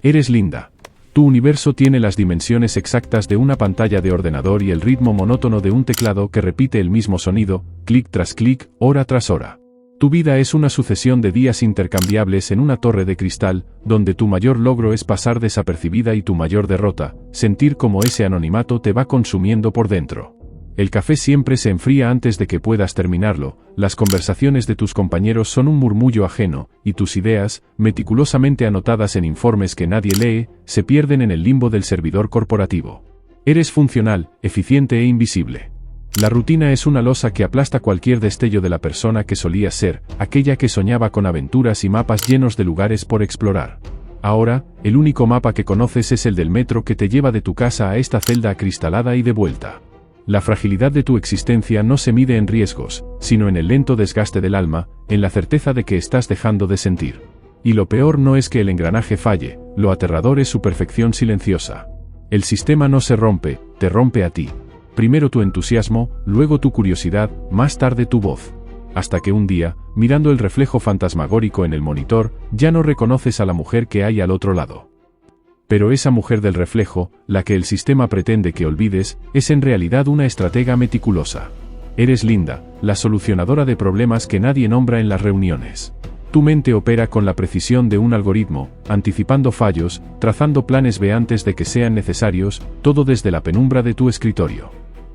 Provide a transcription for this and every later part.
Eres linda. Tu universo tiene las dimensiones exactas de una pantalla de ordenador y el ritmo monótono de un teclado que repite el mismo sonido, clic tras clic, hora tras hora. Tu vida es una sucesión de días intercambiables en una torre de cristal, donde tu mayor logro es pasar desapercibida y tu mayor derrota, sentir como ese anonimato te va consumiendo por dentro. El café siempre se enfría antes de que puedas terminarlo, las conversaciones de tus compañeros son un murmullo ajeno, y tus ideas, meticulosamente anotadas en informes que nadie lee, se pierden en el limbo del servidor corporativo. Eres funcional, eficiente e invisible. La rutina es una losa que aplasta cualquier destello de la persona que solías ser, aquella que soñaba con aventuras y mapas llenos de lugares por explorar. Ahora, el único mapa que conoces es el del metro que te lleva de tu casa a esta celda acristalada y de vuelta. La fragilidad de tu existencia no se mide en riesgos, sino en el lento desgaste del alma, en la certeza de que estás dejando de sentir. Y lo peor no es que el engranaje falle, lo aterrador es su perfección silenciosa. El sistema no se rompe, te rompe a ti. Primero tu entusiasmo, luego tu curiosidad, más tarde tu voz. Hasta que un día, mirando el reflejo fantasmagórico en el monitor, ya no reconoces a la mujer que hay al otro lado. Pero esa mujer del reflejo, la que el sistema pretende que olvides, es en realidad una estratega meticulosa. Eres Linda, la solucionadora de problemas que nadie nombra en las reuniones. Tu mente opera con la precisión de un algoritmo, anticipando fallos, trazando planes B antes de que sean necesarios, todo desde la penumbra de tu escritorio.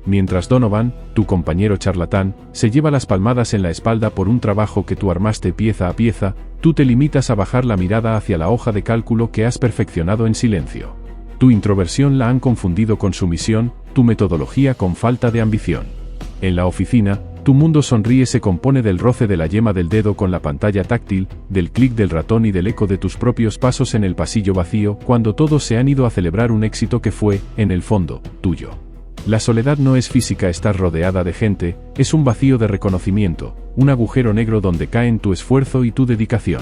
Mientras Donovan, tu compañero charlatán, se lleva las palmadas en la espalda por un trabajo que tú armaste pieza a pieza, tú te limitas a bajar la mirada hacia la hoja de cálculo que has perfeccionado en silencio. Tu introversión la han confundido con sumisión, tu metodología con falta de ambición. En la oficina, tu mundo sonríe se compone del roce de la yema del dedo con la pantalla táctil, del clic del ratón y del eco de tus propios pasos en el pasillo vacío cuando todos se han ido a celebrar un éxito que fue, en el fondo, tuyo. La soledad no es física, estar rodeada de gente, es un vacío de reconocimiento, un agujero negro donde caen tu esfuerzo y tu dedicación.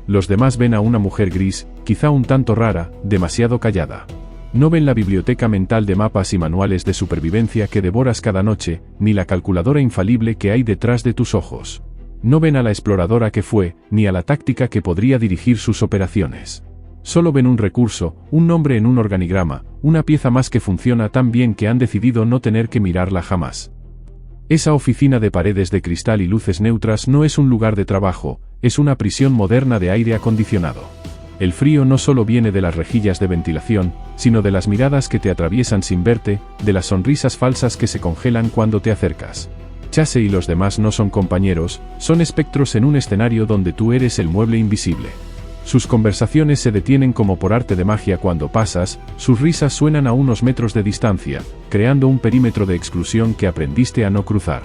Los demás ven a una mujer gris, quizá un tanto rara, demasiado callada. No ven la biblioteca mental de mapas y manuales de supervivencia que devoras cada noche, ni la calculadora infalible que hay detrás de tus ojos. No ven a la exploradora que fue, ni a la táctica que podría dirigir sus operaciones. Solo ven un recurso, un nombre en un organigrama, una pieza más que funciona tan bien que han decidido no tener que mirarla jamás. Esa oficina de paredes de cristal y luces neutras no es un lugar de trabajo, es una prisión moderna de aire acondicionado. El frío no solo viene de las rejillas de ventilación, sino de las miradas que te atraviesan sin verte, de las sonrisas falsas que se congelan cuando te acercas. Chase y los demás no son compañeros, son espectros en un escenario donde tú eres el mueble invisible. Sus conversaciones se detienen como por arte de magia cuando pasas, sus risas suenan a unos metros de distancia, creando un perímetro de exclusión que aprendiste a no cruzar.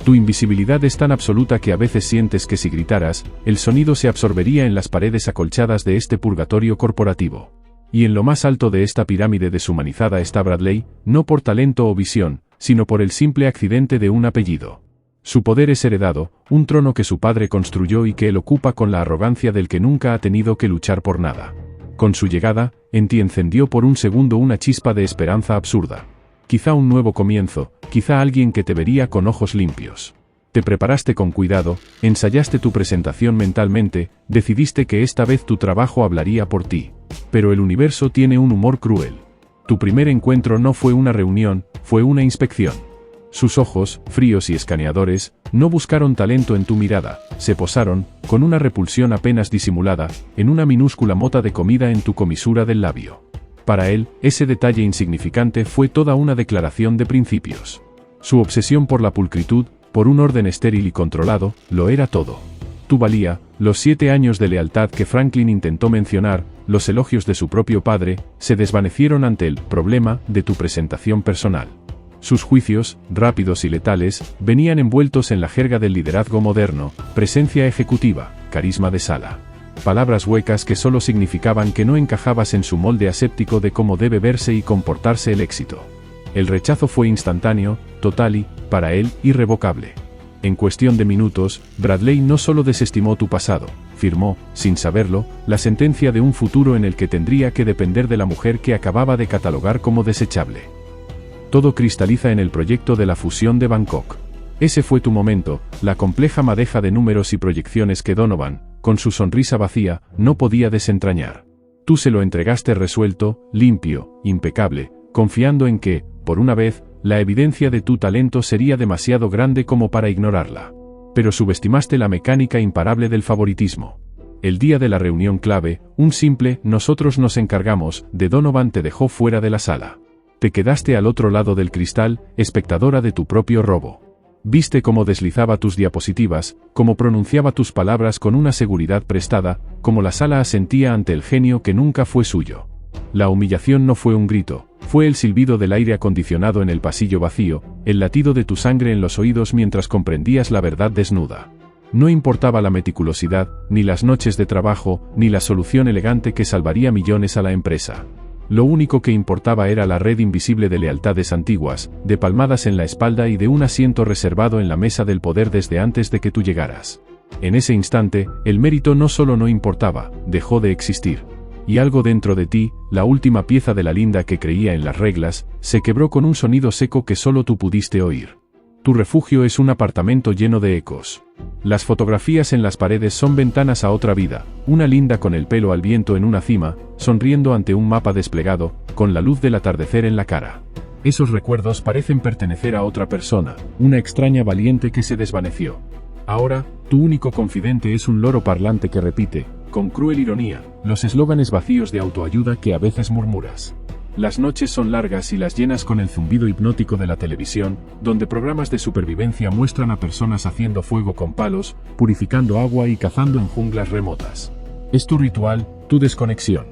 Tu invisibilidad es tan absoluta que a veces sientes que si gritaras, el sonido se absorbería en las paredes acolchadas de este purgatorio corporativo. Y en lo más alto de esta pirámide deshumanizada está Bradley, no por talento o visión, sino por el simple accidente de un apellido. Su poder es heredado, un trono que su padre construyó y que él ocupa con la arrogancia del que nunca ha tenido que luchar por nada. Con su llegada, en ti encendió por un segundo una chispa de esperanza absurda. Quizá un nuevo comienzo, quizá alguien que te vería con ojos limpios. Te preparaste con cuidado, ensayaste tu presentación mentalmente, decidiste que esta vez tu trabajo hablaría por ti. Pero el universo tiene un humor cruel. Tu primer encuentro no fue una reunión, fue una inspección. Sus ojos, fríos y escaneadores, no buscaron talento en tu mirada, se posaron, con una repulsión apenas disimulada, en una minúscula mota de comida en tu comisura del labio. Para él, ese detalle insignificante fue toda una declaración de principios. Su obsesión por la pulcritud, por un orden estéril y controlado, lo era todo. Tu valía, los 7 años de lealtad que Franklin intentó mencionar, los elogios de su propio padre, se desvanecieron ante el problema de tu presentación personal. Sus juicios, rápidos y letales, venían envueltos en la jerga del liderazgo moderno, presencia ejecutiva, carisma de sala. Palabras huecas que solo significaban que no encajabas en su molde aséptico de cómo debe verse y comportarse el éxito. El rechazo fue instantáneo, total y, para él, irrevocable. En cuestión de minutos, Bradley no solo desestimó tu pasado, firmó, sin saberlo, la sentencia de un futuro en el que tendría que depender de la mujer que acababa de catalogar como desechable. Todo cristaliza en el proyecto de la fusión de Bangkok. Ese fue tu momento, la compleja madeja de números y proyecciones que Donovan, con su sonrisa vacía, no podía desentrañar. Tú se lo entregaste resuelto, limpio, impecable, confiando en que, por una vez, la evidencia de tu talento sería demasiado grande como para ignorarla. Pero subestimaste la mecánica imparable del favoritismo. El día de la reunión clave, un simple "nosotros nos encargamos" de Donovan te dejó fuera de la sala. Te quedaste al otro lado del cristal, espectadora de tu propio robo. Viste cómo deslizaba tus diapositivas, cómo pronunciaba tus palabras con una seguridad prestada, cómo la sala asentía ante el genio que nunca fue suyo. La humillación no fue un grito, fue el silbido del aire acondicionado en el pasillo vacío, el latido de tu sangre en los oídos mientras comprendías la verdad desnuda. No importaba la meticulosidad, ni las noches de trabajo, ni la solución elegante que salvaría millones a la empresa. Lo único que importaba era la red invisible de lealtades antiguas, de palmadas en la espalda y de un asiento reservado en la mesa del poder desde antes de que tú llegaras. En ese instante, el mérito no solo no importaba, dejó de existir. Y algo dentro de ti, la última pieza de la linda que creía en las reglas, se quebró con un sonido seco que solo tú pudiste oír. Tu refugio es un apartamento lleno de ecos. Las fotografías en las paredes son ventanas a otra vida, una linda con el pelo al viento en una cima, sonriendo ante un mapa desplegado, con la luz del atardecer en la cara. Esos recuerdos parecen pertenecer a otra persona, una extraña valiente que se desvaneció. Ahora, tu único confidente es un loro parlante que repite, con cruel ironía, los eslóganes vacíos de autoayuda que a veces murmuras. Las noches son largas y las llenas con el zumbido hipnótico de la televisión, donde programas de supervivencia muestran a personas haciendo fuego con palos, purificando agua y cazando en junglas remotas. Es tu ritual, tu desconexión.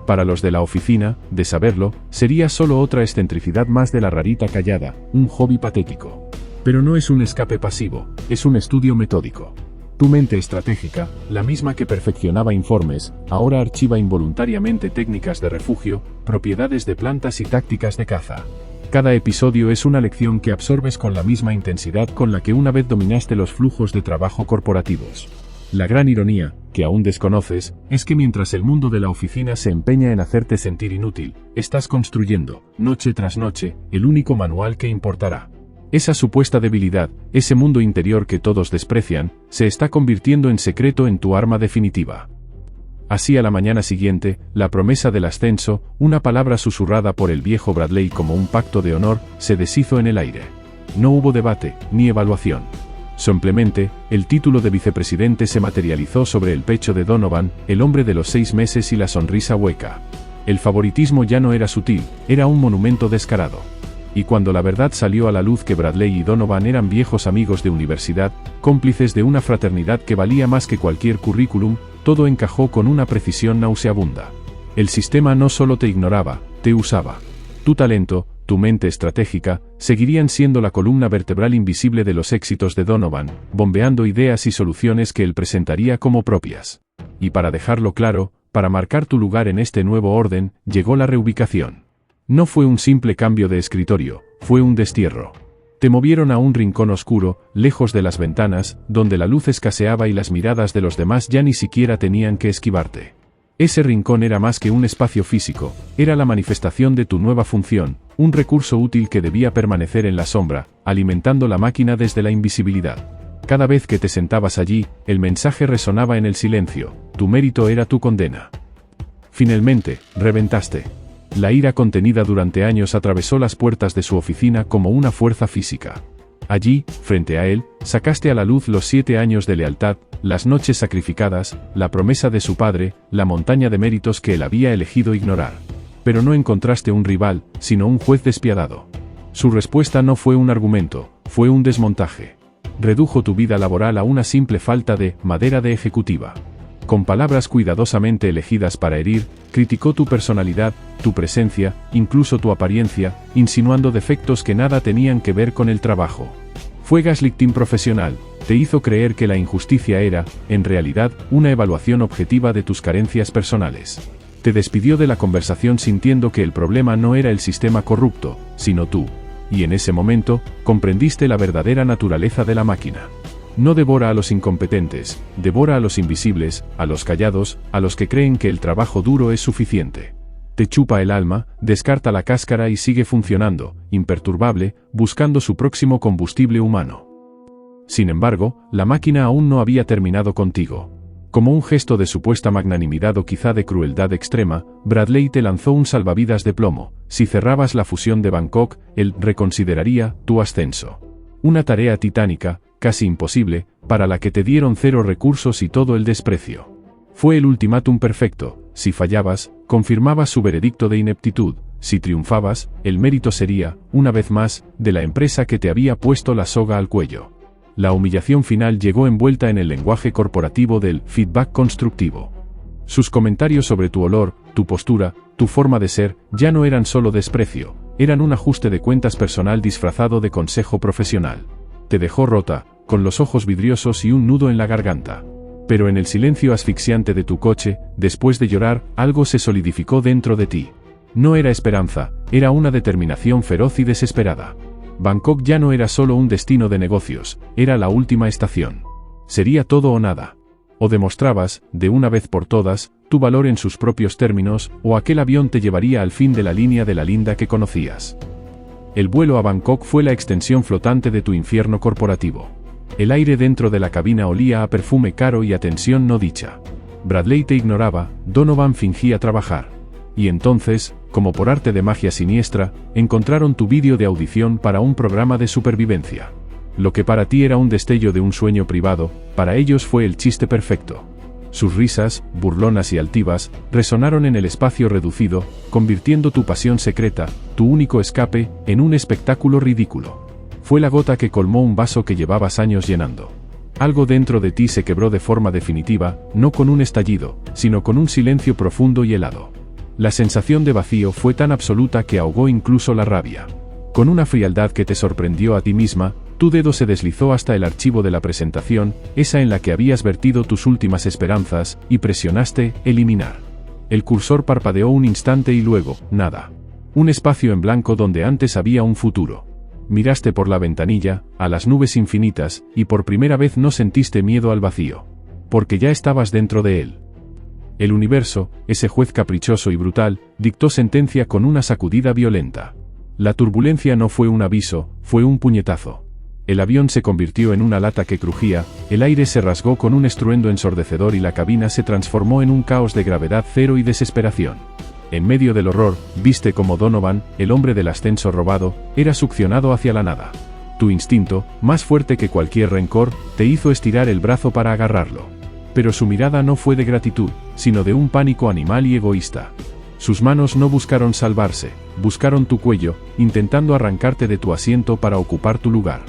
Para los de la oficina, de saberlo, sería solo otra excentricidad más de la rarita callada, un hobby patético. Pero no es un escape pasivo, es un estudio metódico. Tu mente estratégica, la misma que perfeccionaba informes, ahora archiva involuntariamente técnicas de refugio, propiedades de plantas y tácticas de caza. Cada episodio es una lección que absorbes con la misma intensidad con la que una vez dominaste los flujos de trabajo corporativos. La gran ironía, que aún desconoces, es que mientras el mundo de la oficina se empeña en hacerte sentir inútil, estás construyendo, noche tras noche, el único manual que importará. Esa supuesta debilidad, ese mundo interior que todos desprecian, se está convirtiendo en secreto en tu arma definitiva. Así a la mañana siguiente, la promesa del ascenso, una palabra susurrada por el viejo Bradley como un pacto de honor, se deshizo en el aire. No hubo debate, ni evaluación. Simplemente, el título de vicepresidente se materializó sobre el pecho de Donovan, el hombre de los 6 meses y la sonrisa hueca. El favoritismo ya no era sutil, era un monumento descarado. Y cuando la verdad salió a la luz que Bradley y Donovan eran viejos amigos de universidad, cómplices de una fraternidad que valía más que cualquier currículum, todo encajó con una precisión nauseabunda. El sistema no solo te ignoraba, te usaba. Tu talento, tu mente estratégica, seguirían siendo la columna vertebral invisible de los éxitos de Donovan, bombeando ideas y soluciones que él presentaría como propias. Y para dejarlo claro, para marcar tu lugar en este nuevo orden, llegó la reubicación. No fue un simple cambio de escritorio, fue un destierro. Te movieron a un rincón oscuro, lejos de las ventanas, donde la luz escaseaba y las miradas de los demás ya ni siquiera tenían que esquivarte. Ese rincón era más que un espacio físico, era la manifestación de tu nueva función, un recurso útil que debía permanecer en la sombra, alimentando la máquina desde la invisibilidad. Cada vez que te sentabas allí, el mensaje resonaba en el silencio, tu mérito era tu condena. Finalmente, reventaste. La ira contenida durante años atravesó las puertas de su oficina como una fuerza física. Allí, frente a él, sacaste a la luz los 7 años de lealtad, las noches sacrificadas, la promesa de su padre, la montaña de méritos que él había elegido ignorar. Pero no encontraste un rival, sino un juez despiadado. Su respuesta no fue un argumento, fue un desmontaje. Redujo tu vida laboral a una simple falta de madera de ejecutiva. Con palabras cuidadosamente elegidas para herir, criticó tu personalidad, tu presencia, incluso tu apariencia, insinuando defectos que nada tenían que ver con el trabajo. Fue gaslighting profesional, te hizo creer que la injusticia era, en realidad, una evaluación objetiva de tus carencias personales. Te despidió de la conversación sintiendo que el problema no era el sistema corrupto, sino tú. Y en ese momento, comprendiste la verdadera naturaleza de la máquina. No devora a los incompetentes, devora a los invisibles, a los callados, a los que creen que el trabajo duro es suficiente. Te chupa el alma, descarta la cáscara y sigue funcionando, imperturbable, buscando su próximo combustible humano. Sin embargo, la máquina aún no había terminado contigo. Como un gesto de supuesta magnanimidad o quizá de crueldad extrema, Bradley te lanzó un salvavidas de plomo. Si cerrabas la fusión de Bangkok, él reconsideraría tu ascenso. Una tarea titánica, casi imposible, para la que te dieron 0 recursos y todo el desprecio. Fue el ultimátum perfecto. Si fallabas, confirmabas su veredicto de ineptitud. Si triunfabas, el mérito sería, una vez más, de la empresa que te había puesto la soga al cuello. La humillación final llegó envuelta en el lenguaje corporativo del feedback constructivo. Sus comentarios sobre tu olor, tu postura, tu forma de ser, ya no eran solo desprecio, eran un ajuste de cuentas personal disfrazado de consejo profesional. Te dejó rota, con los ojos vidriosos y un nudo en la garganta. Pero en el silencio asfixiante de tu coche, después de llorar, algo se solidificó dentro de ti. No era esperanza, era una determinación feroz y desesperada. Bangkok ya no era solo un destino de negocios, era la última estación. Sería todo o nada. O demostrabas, de una vez por todas, tu valor en sus propios términos, o aquel avión te llevaría al fin de la línea de la linda que conocías. El vuelo a Bangkok fue la extensión flotante de tu infierno corporativo. El aire dentro de la cabina olía a perfume caro y a tensión no dicha. Bradley te ignoraba, Donovan fingía trabajar. Y entonces, como por arte de magia siniestra, encontraron tu vídeo de audición para un programa de supervivencia. Lo que para ti era un destello de un sueño privado, para ellos fue el chiste perfecto. Sus risas, burlonas y altivas, resonaron en el espacio reducido, convirtiendo tu pasión secreta, tu único escape, en un espectáculo ridículo. Fue la gota que colmó un vaso que llevabas años llenando. Algo dentro de ti se quebró de forma definitiva, no con un estallido, sino con un silencio profundo y helado. La sensación de vacío fue tan absoluta que ahogó incluso la rabia. Con una frialdad que te sorprendió a ti misma, tu dedo se deslizó hasta el archivo de la presentación, esa en la que habías vertido tus últimas esperanzas, y presionaste eliminar. El cursor parpadeó un instante y luego, nada. Un espacio en blanco donde antes había un futuro. Miraste por la ventanilla, a las nubes infinitas, y por primera vez no sentiste miedo al vacío. Porque ya estabas dentro de él. El universo, ese juez caprichoso y brutal, dictó sentencia con una sacudida violenta. La turbulencia no fue un aviso, fue un puñetazo. El avión se convirtió en una lata que crujía, el aire se rasgó con un estruendo ensordecedor y la cabina se transformó en un caos de gravedad cero y desesperación. En medio del horror, viste como Donovan, el hombre del ascenso robado, era succionado hacia la nada. Tu instinto, más fuerte que cualquier rencor, te hizo estirar el brazo para agarrarlo. Pero su mirada no fue de gratitud, sino de un pánico animal y egoísta. Sus manos no buscaron salvarse, buscaron tu cuello, intentando arrancarte de tu asiento para ocupar tu lugar.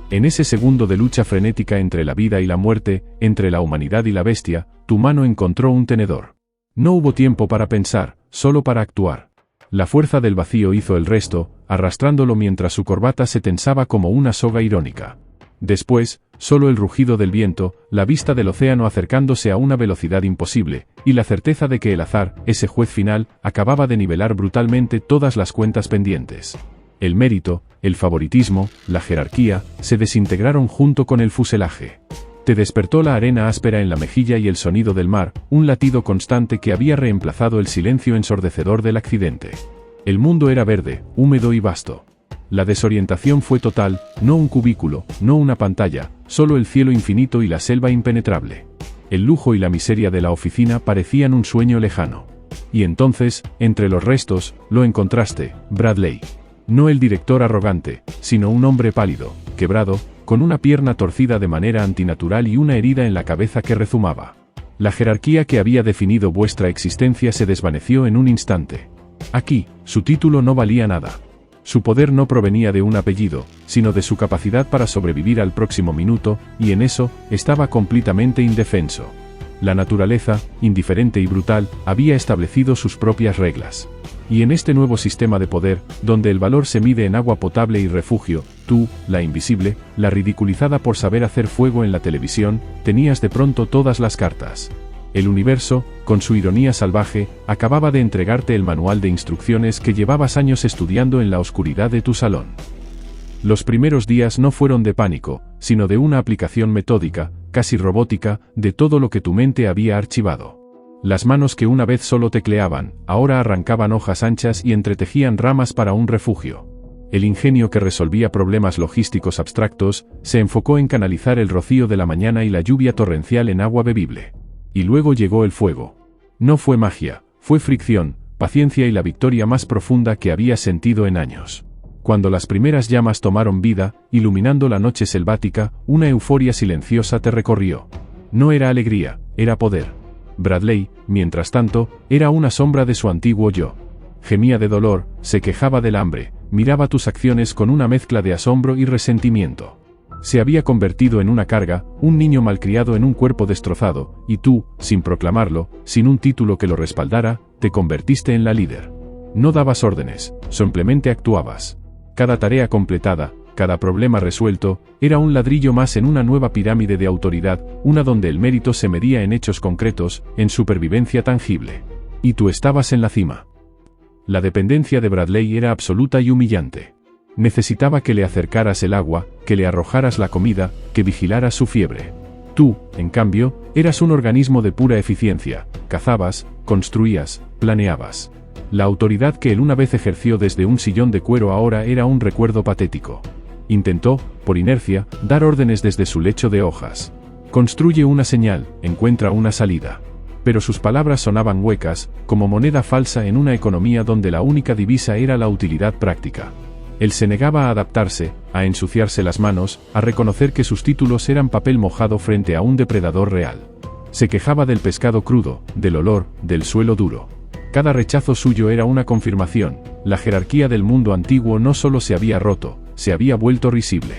En ese segundo de lucha frenética entre la vida y la muerte, entre la humanidad y la bestia, tu mano encontró un tenedor. No hubo tiempo para pensar, solo para actuar. La fuerza del vacío hizo el resto, arrastrándolo mientras su corbata se tensaba como una soga irónica. Después, solo el rugido del viento, la vista del océano acercándose a una velocidad imposible, y la certeza de que el azar, ese juez final, acababa de nivelar brutalmente todas las cuentas pendientes. El mérito, el favoritismo, la jerarquía, se desintegraron junto con el fuselaje. Te despertó la arena áspera en la mejilla y el sonido del mar, un latido constante que había reemplazado el silencio ensordecedor del accidente. El mundo era verde, húmedo y vasto. La desorientación fue total, no un cubículo, no una pantalla, solo el cielo infinito y la selva impenetrable. El lujo y la miseria de la oficina parecían un sueño lejano. Y entonces, entre los restos, lo encontraste, Bradley. No el director arrogante, sino un hombre pálido, quebrado, con una pierna torcida de manera antinatural y una herida en la cabeza que rezumaba. La jerarquía que había definido vuestra existencia se desvaneció en un instante. Aquí, su título no valía nada. Su poder no provenía de un apellido, sino de su capacidad para sobrevivir al próximo minuto, y en eso, estaba completamente indefenso. La naturaleza, indiferente y brutal, había establecido sus propias reglas. Y en este nuevo sistema de poder, donde el valor se mide en agua potable y refugio, tú, la invisible, la ridiculizada por saber hacer fuego en la televisión, tenías de pronto todas las cartas. El universo, con su ironía salvaje, acababa de entregarte el manual de instrucciones que llevabas años estudiando en la oscuridad de tu salón. Los primeros días no fueron de pánico, sino de una aplicación metódica, casi robótica, de todo lo que tu mente había archivado. Las manos que una vez solo tecleaban, ahora arrancaban hojas anchas y entretejían ramas para un refugio. El ingenio que resolvía problemas logísticos abstractos, se enfocó en canalizar el rocío de la mañana y la lluvia torrencial en agua bebible. Y luego llegó el fuego. No fue magia, fue fricción, paciencia y la victoria más profunda que había sentido en años. Cuando las primeras llamas tomaron vida, iluminando la noche selvática, una euforia silenciosa te recorrió. No era alegría, era poder. Bradley, mientras tanto, era una sombra de su antiguo yo. Gemía de dolor, se quejaba del hambre, miraba tus acciones con una mezcla de asombro y resentimiento. Se había convertido en una carga, un niño malcriado en un cuerpo destrozado, y tú, sin proclamarlo, sin un título que lo respaldara, te convertiste en la líder. No dabas órdenes, simplemente actuabas. Cada tarea completada, cada problema resuelto, era un ladrillo más en una nueva pirámide de autoridad, una donde el mérito se medía en hechos concretos, en supervivencia tangible. Y tú estabas en la cima. La dependencia de Bradley era absoluta y humillante. Necesitaba que le acercaras el agua, que le arrojaras la comida, que vigilaras su fiebre. Tú, en cambio, eras un organismo de pura eficiencia, cazabas, construías, planeabas. La autoridad que él una vez ejerció desde un sillón de cuero ahora era un recuerdo patético. Intentó, por inercia, dar órdenes desde su lecho de hojas. Construye una señal, encuentra una salida. Pero sus palabras sonaban huecas, como moneda falsa en una economía donde la única divisa era la utilidad práctica. Él se negaba a adaptarse, a ensuciarse las manos, a reconocer que sus títulos eran papel mojado frente a un depredador real. Se quejaba del pescado crudo, del olor, del suelo duro. Cada rechazo suyo era una confirmación, la jerarquía del mundo antiguo no solo se había roto, se había vuelto risible.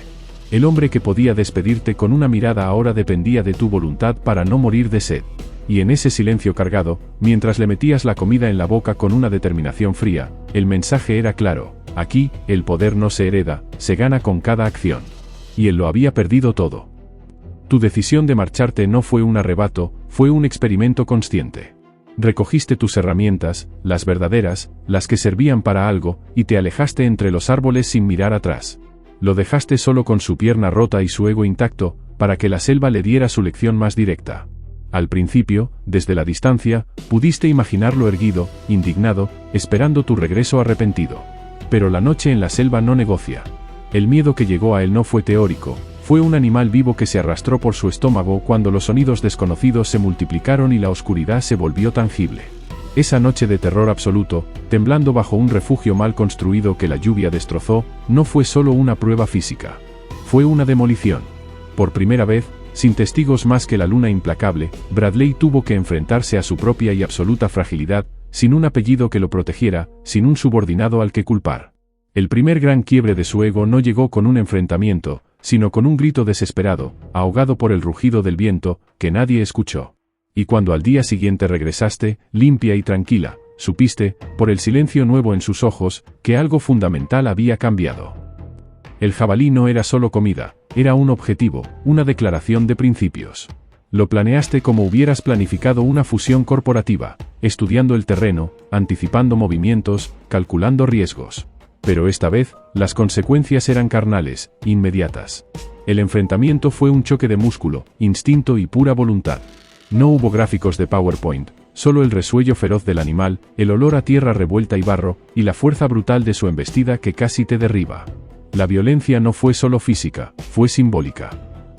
El hombre que podía despedirte con una mirada ahora dependía de tu voluntad para no morir de sed. Y en ese silencio cargado, mientras le metías la comida en la boca con una determinación fría, el mensaje era claro: aquí, el poder no se hereda, se gana con cada acción. Y él lo había perdido todo. Tu decisión de marcharte no fue un arrebato, fue un experimento consciente. Recogiste tus herramientas, las verdaderas, las que servían para algo, y te alejaste entre los árboles sin mirar atrás. Lo dejaste solo con su pierna rota y su ego intacto, para que la selva le diera su lección más directa. Al principio, desde la distancia, pudiste imaginarlo erguido, indignado, esperando tu regreso arrepentido. Pero la noche en la selva no negocia. El miedo que llegó a él no fue teórico, fue un animal vivo que se arrastró por su estómago cuando los sonidos desconocidos se multiplicaron y la oscuridad se volvió tangible. Esa noche de terror absoluto, temblando bajo un refugio mal construido que la lluvia destrozó, no fue solo una prueba física. Fue una demolición. Por primera vez, sin testigos más que la luna implacable, Bradley tuvo que enfrentarse a su propia y absoluta fragilidad, sin un apellido que lo protegiera, sin un subordinado al que culpar. El primer gran quiebre de su ego no llegó con un enfrentamiento, sino con un grito desesperado, ahogado por el rugido del viento, que nadie escuchó. Y cuando al día siguiente regresaste, limpia y tranquila, supiste, por el silencio nuevo en sus ojos, que algo fundamental había cambiado. El jabalí no era solo comida, era un objetivo, una declaración de principios. Lo planeaste como hubieras planificado una fusión corporativa, estudiando el terreno, anticipando movimientos, calculando riesgos. Pero esta vez, las consecuencias eran carnales, inmediatas. El enfrentamiento fue un choque de músculo, instinto y pura voluntad. No hubo gráficos de PowerPoint, solo el resuello feroz del animal, el olor a tierra revuelta y barro, y la fuerza brutal de su embestida que casi te derriba. La violencia no fue solo física, fue simbólica.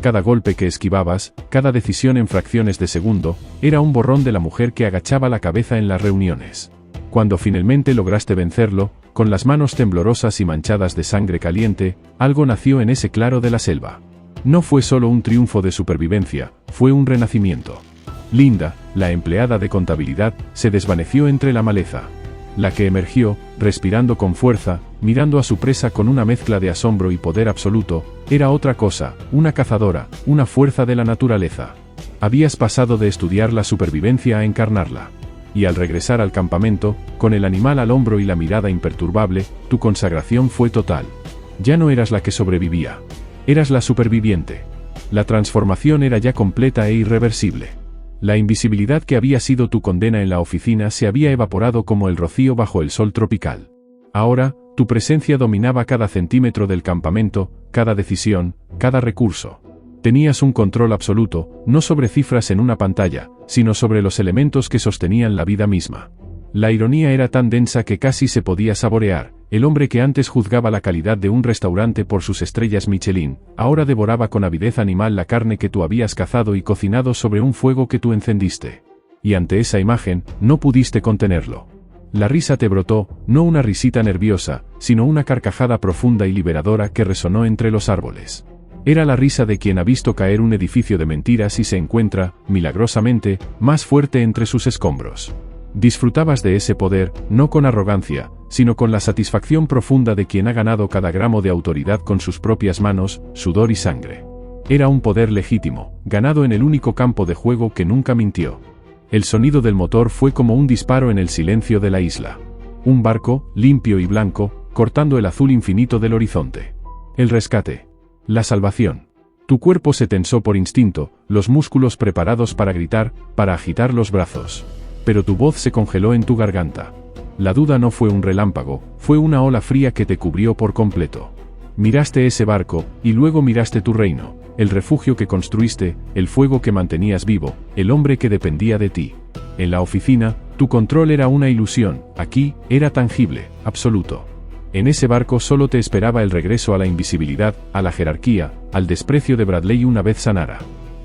Cada golpe que esquivabas, cada decisión en fracciones de segundo, era un borrón de la mujer que agachaba la cabeza en las reuniones. Cuando finalmente lograste vencerlo, con las manos temblorosas y manchadas de sangre caliente, algo nació en ese claro de la selva. No fue solo un triunfo de supervivencia, fue un renacimiento. Linda, la empleada de contabilidad, se desvaneció entre la maleza. La que emergió, respirando con fuerza, mirando a su presa con una mezcla de asombro y poder absoluto, era otra cosa, una cazadora, una fuerza de la naturaleza. Habías pasado de estudiar la supervivencia a encarnarla. Y al regresar al campamento, con el animal al hombro y la mirada imperturbable, tu consagración fue total. Ya no eras la que sobrevivía. Eras la superviviente. La transformación era ya completa e irreversible. La invisibilidad que había sido tu condena en la oficina se había evaporado como el rocío bajo el sol tropical. Ahora, tu presencia dominaba cada centímetro del campamento, cada decisión, cada recurso. Tenías un control absoluto, no sobre cifras en una pantalla, sino sobre los elementos que sostenían la vida misma. La ironía era tan densa que casi se podía saborear. El hombre que antes juzgaba la calidad de un restaurante por sus estrellas Michelin, ahora devoraba con avidez animal la carne que tú habías cazado y cocinado sobre un fuego que tú encendiste. Y ante esa imagen, no pudiste contenerlo. La risa te brotó, no una risita nerviosa, sino una carcajada profunda y liberadora que resonó entre los árboles. Era la risa de quien ha visto caer un edificio de mentiras y se encuentra, milagrosamente, más fuerte entre sus escombros. Disfrutabas de ese poder, no con arrogancia, sino con la satisfacción profunda de quien ha ganado cada gramo de autoridad con sus propias manos, sudor y sangre. Era un poder legítimo, ganado en el único campo de juego que nunca mintió. El sonido del motor fue como un disparo en el silencio de la isla. Un barco, limpio y blanco, cortando el azul infinito del horizonte. El rescate. La salvación. Tu cuerpo se tensó por instinto, los músculos preparados para gritar, para agitar los brazos. Pero tu voz se congeló en tu garganta. La duda no fue un relámpago, fue una ola fría que te cubrió por completo. Miraste ese barco, y luego miraste tu reino, el refugio que construiste, el fuego que mantenías vivo, el hombre que dependía de ti. En la oficina, tu control era una ilusión, aquí, era tangible, absoluto. En ese barco solo te esperaba el regreso a la invisibilidad, a la jerarquía, al desprecio de Bradley una vez sanara.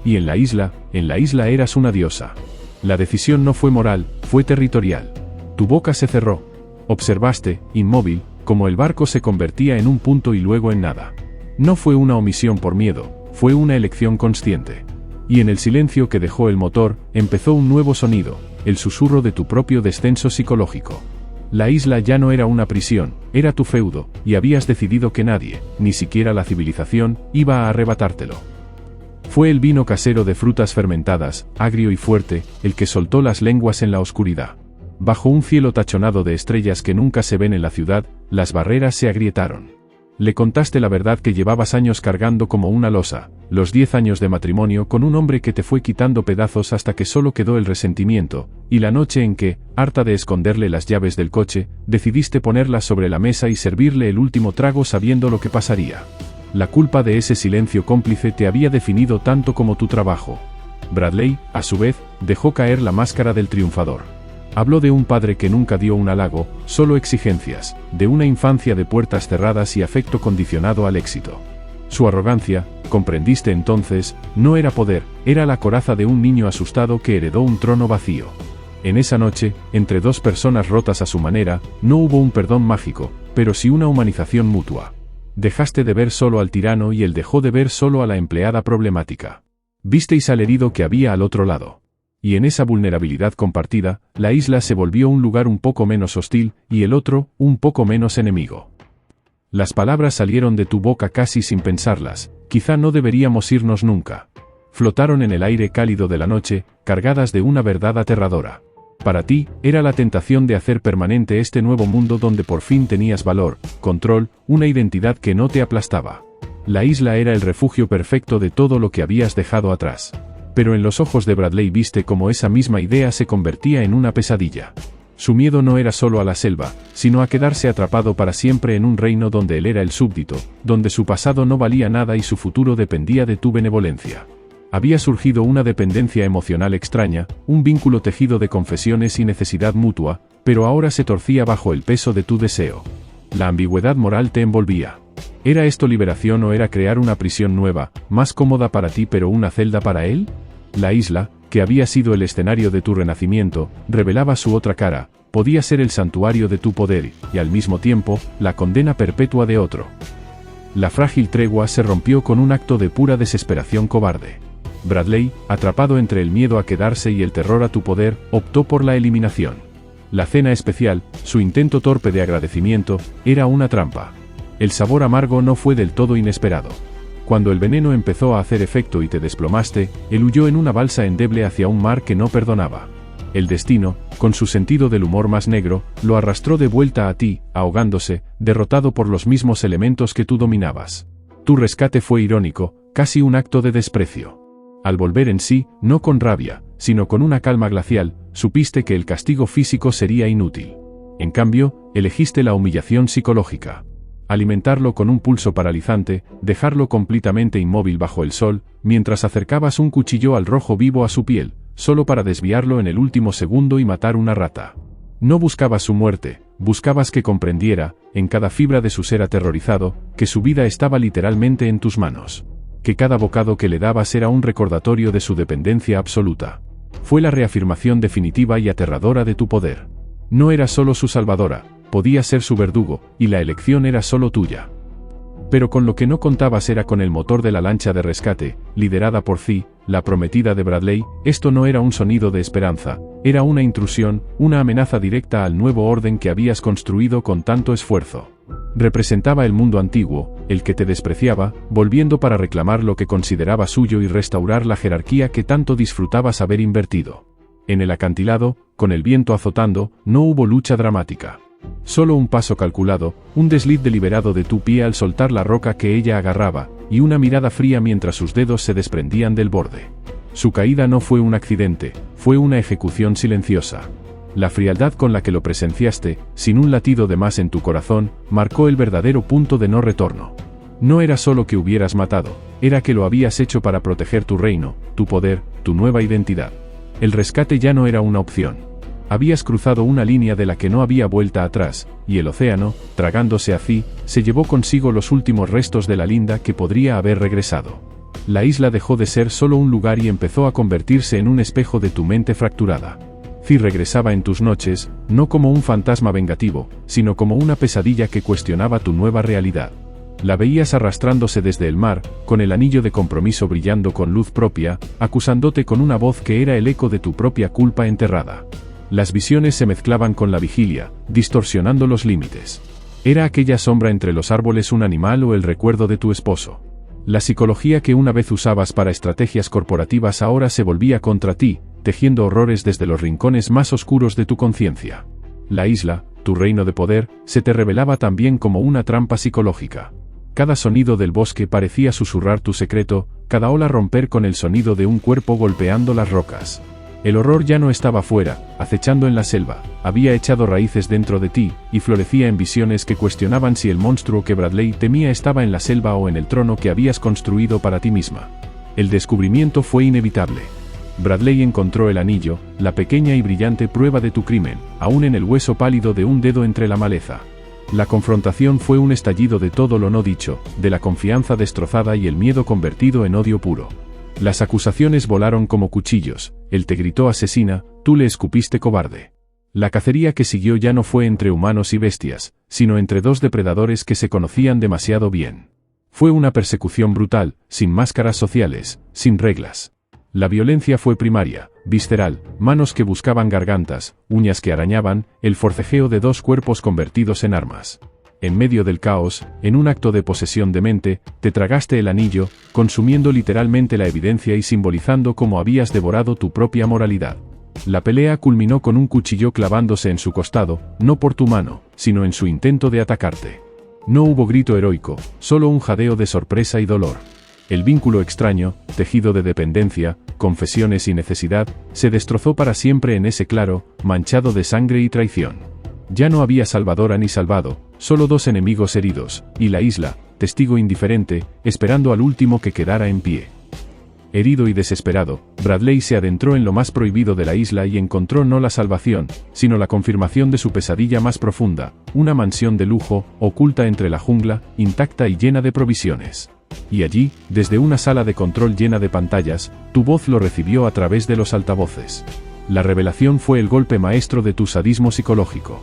Y en la isla eras una diosa. La decisión no fue moral, fue territorial. Tu boca se cerró. Observaste, inmóvil, cómo el barco se convertía en un punto y luego en nada. No fue una omisión por miedo, fue una elección consciente. Y en el silencio que dejó el motor, empezó un nuevo sonido, el susurro de tu propio descenso psicológico. La isla ya no era una prisión, era tu feudo, y habías decidido que nadie, ni siquiera la civilización, iba a arrebatártelo. Fue el vino casero de frutas fermentadas, agrio y fuerte, el que soltó las lenguas en la oscuridad. Bajo un cielo tachonado de estrellas que nunca se ven en la ciudad, las barreras se agrietaron. Le contaste la verdad que llevabas años cargando como una losa, los 10 años de matrimonio con un hombre que te fue quitando pedazos hasta que solo quedó el resentimiento, y la noche en que, harta de esconderle las llaves del coche, decidiste ponerlas sobre la mesa y servirle el último trago sabiendo lo que pasaría. La culpa de ese silencio cómplice te había definido tanto como tu trabajo. Bradley, a su vez, dejó caer la máscara del triunfador. Habló de un padre que nunca dio un halago, solo exigencias, de una infancia de puertas cerradas y afecto condicionado al éxito. Su arrogancia, comprendiste entonces, no era poder, era la coraza de un niño asustado que heredó un trono vacío. En esa noche, entre dos personas rotas a su manera, no hubo un perdón mágico, pero sí una humanización mutua. Dejaste de ver solo al tirano y él dejó de ver solo a la empleada problemática. Visteis al herido que había al otro lado. Y en esa vulnerabilidad compartida, la isla se volvió un lugar un poco menos hostil, y el otro, un poco menos enemigo. Las palabras salieron de tu boca casi sin pensarlas, quizá no deberíamos irnos nunca. Flotaron en el aire cálido de la noche, cargadas de una verdad aterradora. Para ti, era la tentación de hacer permanente este nuevo mundo donde por fin tenías valor, control, una identidad que no te aplastaba. La isla era el refugio perfecto de todo lo que habías dejado atrás. Pero en los ojos de Bradley viste cómo esa misma idea se convertía en una pesadilla. Su miedo no era solo a la selva, sino a quedarse atrapado para siempre en un reino donde él era el súbdito, donde su pasado no valía nada y su futuro dependía de tu benevolencia. Había surgido una dependencia emocional extraña, un vínculo tejido de confesiones y necesidad mutua, pero ahora se torcía bajo el peso de tu deseo. La ambigüedad moral te envolvía. ¿Era esto liberación o era crear una prisión nueva, más cómoda para ti pero una celda para él? La isla, que había sido el escenario de tu renacimiento, revelaba su otra cara, podía ser el santuario de tu poder, y al mismo tiempo, la condena perpetua de otro. La frágil tregua se rompió con un acto de pura desesperación cobarde. Bradley, atrapado entre el miedo a quedarse y el terror a tu poder, optó por la eliminación. La cena especial, su intento torpe de agradecimiento, era una trampa. El sabor amargo no fue del todo inesperado. Cuando el veneno empezó a hacer efecto y te desplomaste, él huyó en una balsa endeble hacia un mar que no perdonaba. El destino, con su sentido del humor más negro, lo arrastró de vuelta a ti, ahogándose, derrotado por los mismos elementos que tú dominabas. Tu rescate fue irónico, casi un acto de desprecio. Al volver en sí, no con rabia, sino con una calma glacial, supiste que el castigo físico sería inútil. En cambio, elegiste la humillación psicológica. Alimentarlo con un pulso paralizante, dejarlo completamente inmóvil bajo el sol, mientras acercabas un cuchillo al rojo vivo a su piel, solo para desviarlo en el último segundo y matar una rata. No buscabas su muerte, buscabas que comprendiera, en cada fibra de su ser aterrorizado, que su vida estaba literalmente en tus manos. Que cada bocado que le dabas era un recordatorio de su dependencia absoluta. Fue la reafirmación definitiva y aterradora de tu poder. No era solo su salvadora, podía ser su verdugo, y la elección era solo tuya. Pero con lo que no contabas era con el motor de la lancha de rescate, liderada por Thi, la prometida de Bradley. Esto no era un sonido de esperanza, era una intrusión, una amenaza directa al nuevo orden que habías construido con tanto esfuerzo. Representaba el mundo antiguo, el que te despreciaba, volviendo para reclamar lo que consideraba suyo y restaurar la jerarquía que tanto disfrutabas haber invertido. En el acantilado, con el viento azotando, no hubo lucha dramática. Solo un paso calculado, un desliz deliberado de tu pie al soltar la roca que ella agarraba, y una mirada fría mientras sus dedos se desprendían del borde. Su caída no fue un accidente, fue una ejecución silenciosa. La frialdad con la que lo presenciaste, sin un latido de más en tu corazón, marcó el verdadero punto de no retorno. No era solo que hubieras matado, era que lo habías hecho para proteger tu reino, tu poder, tu nueva identidad. El rescate ya no era una opción. Habías cruzado una línea de la que no había vuelta atrás, y el océano, tragándose a Thi, se llevó consigo los últimos restos de la Linda que podría haber regresado. La isla dejó de ser solo un lugar y empezó a convertirse en un espejo de tu mente fracturada. Thi regresaba en tus noches, no como un fantasma vengativo, sino como una pesadilla que cuestionaba tu nueva realidad. La veías arrastrándose desde el mar, con el anillo de compromiso brillando con luz propia, acusándote con una voz que era el eco de tu propia culpa enterrada. Las visiones se mezclaban con la vigilia, distorsionando los límites. ¿Era aquella sombra entre los árboles un animal o el recuerdo de tu esposo? La psicología que una vez usabas para estrategias corporativas ahora se volvía contra ti, tejiendo horrores desde los rincones más oscuros de tu conciencia. La isla, tu reino de poder, se te revelaba también como una trampa psicológica. Cada sonido del bosque parecía susurrar tu secreto, cada ola romper con el sonido de un cuerpo golpeando las rocas. El horror ya no estaba fuera, acechando en la selva, había echado raíces dentro de ti, y florecía en visiones que cuestionaban si el monstruo que Bradley temía estaba en la selva o en el trono que habías construido para ti misma. El descubrimiento fue inevitable. Bradley encontró el anillo, la pequeña y brillante prueba de tu crimen, aún en el hueso pálido de un dedo entre la maleza. La confrontación fue un estallido de todo lo no dicho, de la confianza destrozada y el miedo convertido en odio puro. Las acusaciones volaron como cuchillos, él te gritó asesina, tú le escupiste cobarde. La cacería que siguió ya no fue entre humanos y bestias, sino entre dos depredadores que se conocían demasiado bien. Fue una persecución brutal, sin máscaras sociales, sin reglas. La violencia fue primaria, visceral, manos que buscaban gargantas, uñas que arañaban, el forcejeo de dos cuerpos convertidos en armas. En medio del caos, en un acto de posesión de mente, te tragaste el anillo, consumiendo literalmente la evidencia y simbolizando cómo habías devorado tu propia moralidad. La pelea culminó con un cuchillo clavándose en su costado, no por tu mano, sino en su intento de atacarte. No hubo grito heroico, solo un jadeo de sorpresa y dolor. El vínculo extraño, tejido de dependencia, confesiones y necesidad, se destrozó para siempre en ese claro, manchado de sangre y traición. Ya no había salvadora ni salvado, solo dos enemigos heridos, y la isla, testigo indiferente, esperando al último que quedara en pie. Herido y desesperado, Bradley se adentró en lo más prohibido de la isla y encontró no la salvación, sino la confirmación de su pesadilla más profunda, una mansión de lujo, oculta entre la jungla, intacta y llena de provisiones. Y allí, desde una sala de control llena de pantallas, tu voz lo recibió a través de los altavoces. La revelación fue el golpe maestro de tu sadismo psicológico.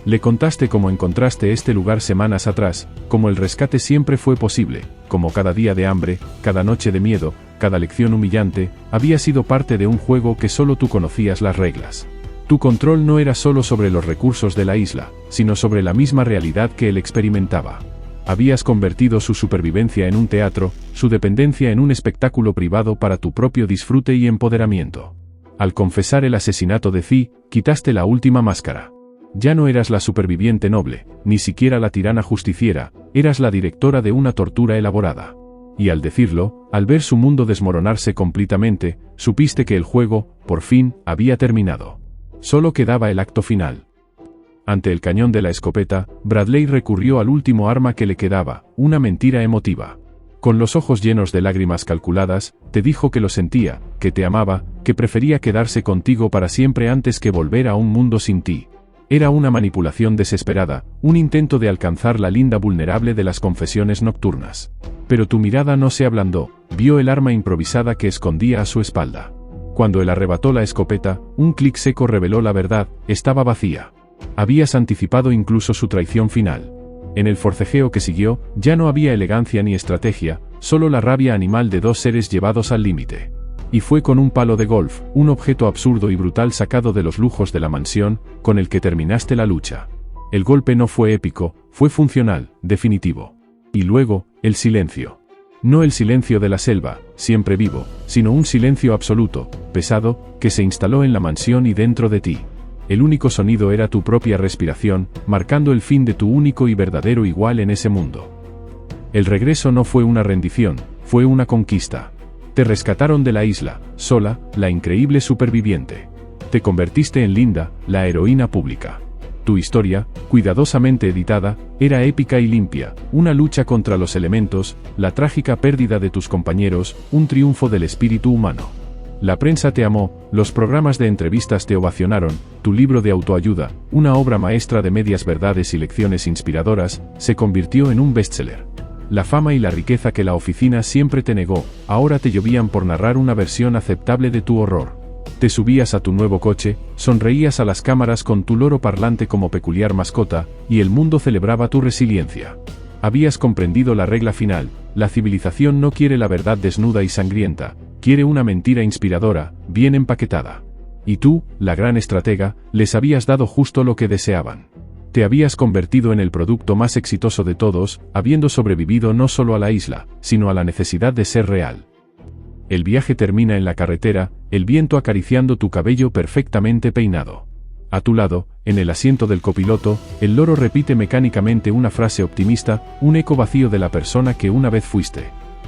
Le contaste cómo encontraste este lugar semanas atrás, cómo el rescate siempre fue posible, cómo cada día de hambre, cada noche de miedo, cada lección humillante, había sido parte de un juego que solo tú conocías las reglas. Tu control no era solo sobre los recursos de la isla, sino sobre la misma realidad que él experimentaba. Habías convertido su supervivencia en un teatro, su dependencia en un espectáculo privado para tu propio disfrute y empoderamiento. Al confesar el asesinato de Thi, quitaste la última máscara. Ya no eras la superviviente noble, ni siquiera la tirana justiciera, eras la directora de una tortura elaborada. Y al decirlo, al ver su mundo desmoronarse completamente, supiste que el juego, por fin, había terminado. Solo quedaba el acto final. Ante el cañón de la escopeta, Bradley recurrió al último arma que le quedaba, una mentira emotiva. Con los ojos llenos de lágrimas calculadas, te dijo que lo sentía, que te amaba, que prefería quedarse contigo para siempre antes que volver a un mundo sin ti. Era una manipulación desesperada, un intento de alcanzar la linda vulnerable de las confesiones nocturnas. Pero tu mirada no se ablandó, vio el arma improvisada que escondía a su espalda. Cuando él arrebató la escopeta, un clic seco reveló la verdad: estaba vacía. Habías anticipado incluso su traición final. En el forcejeo que siguió, ya no había elegancia ni estrategia, solo la rabia animal de dos seres llevados al límite. Y fue con un palo de golf, un objeto absurdo y brutal sacado de los lujos de la mansión, con el que terminaste la lucha. El golpe no fue épico, fue funcional, definitivo. Y luego, el silencio. No el silencio de la selva, siempre vivo, sino un silencio absoluto, pesado, que se instaló en la mansión y dentro de ti. El único sonido era tu propia respiración, marcando el fin de tu único y verdadero igual en ese mundo. El regreso no fue una rendición, fue una conquista. Te rescataron de la isla, sola, la increíble superviviente. Te convertiste en Linda, la heroína pública. Tu historia, cuidadosamente editada, era épica y limpia, una lucha contra los elementos, la trágica pérdida de tus compañeros, un triunfo del espíritu humano. La prensa te amó, los programas de entrevistas te ovacionaron, tu libro de autoayuda, una obra maestra de medias verdades y lecciones inspiradoras, se convirtió en un bestseller. La fama y la riqueza que la oficina siempre te negó, ahora te llovían por narrar una versión aceptable de tu horror. Te subías a tu nuevo coche, sonreías a las cámaras con tu loro parlante como peculiar mascota, y el mundo celebraba tu resiliencia. Habías comprendido la regla final: la civilización no quiere la verdad desnuda y sangrienta, quiere una mentira inspiradora, bien empaquetada. Y tú, la gran estratega, les habías dado justo lo que deseaban. Te habías convertido en el producto más exitoso de todos, habiendo sobrevivido no solo a la isla, sino a la necesidad de ser real. El viaje termina en la carretera, el viento acariciando tu cabello perfectamente peinado. A tu lado, en el asiento del copiloto, el loro repite mecánicamente una frase optimista, un eco vacío de la persona que una vez fuiste.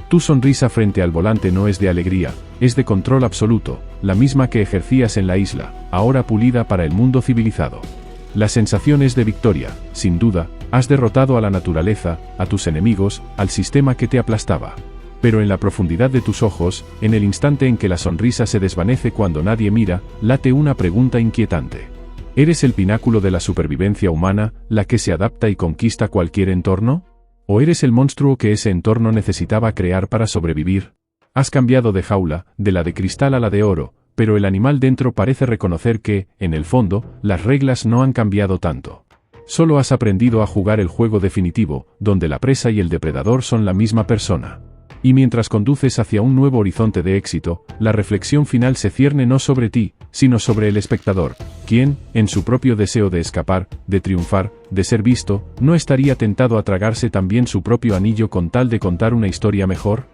Tu sonrisa frente al volante no es de alegría, es de control absoluto, la misma que ejercías en la isla, ahora pulida para el mundo civilizado. La sensación es de victoria, sin duda, has derrotado a la naturaleza, a tus enemigos, al sistema que te aplastaba. Pero en la profundidad de tus ojos, en el instante en que la sonrisa se desvanece cuando nadie mira, late una pregunta inquietante. ¿Eres el pináculo de la supervivencia humana, la que se adapta y conquista cualquier entorno? ¿O eres el monstruo que ese entorno necesitaba crear para sobrevivir? Has cambiado de jaula, de la de cristal a la de oro, pero el animal dentro parece reconocer que, en el fondo, las reglas no han cambiado tanto. Solo has aprendido a jugar el juego definitivo, donde la presa y el depredador son la misma persona. Y mientras conduces hacia un nuevo horizonte de éxito, la reflexión final se cierne no sobre ti, sino sobre el espectador, quien, en su propio deseo de escapar, de triunfar, de ser visto, ¿no estaría tentado a tragarse también su propio anillo con tal de contar una historia mejor?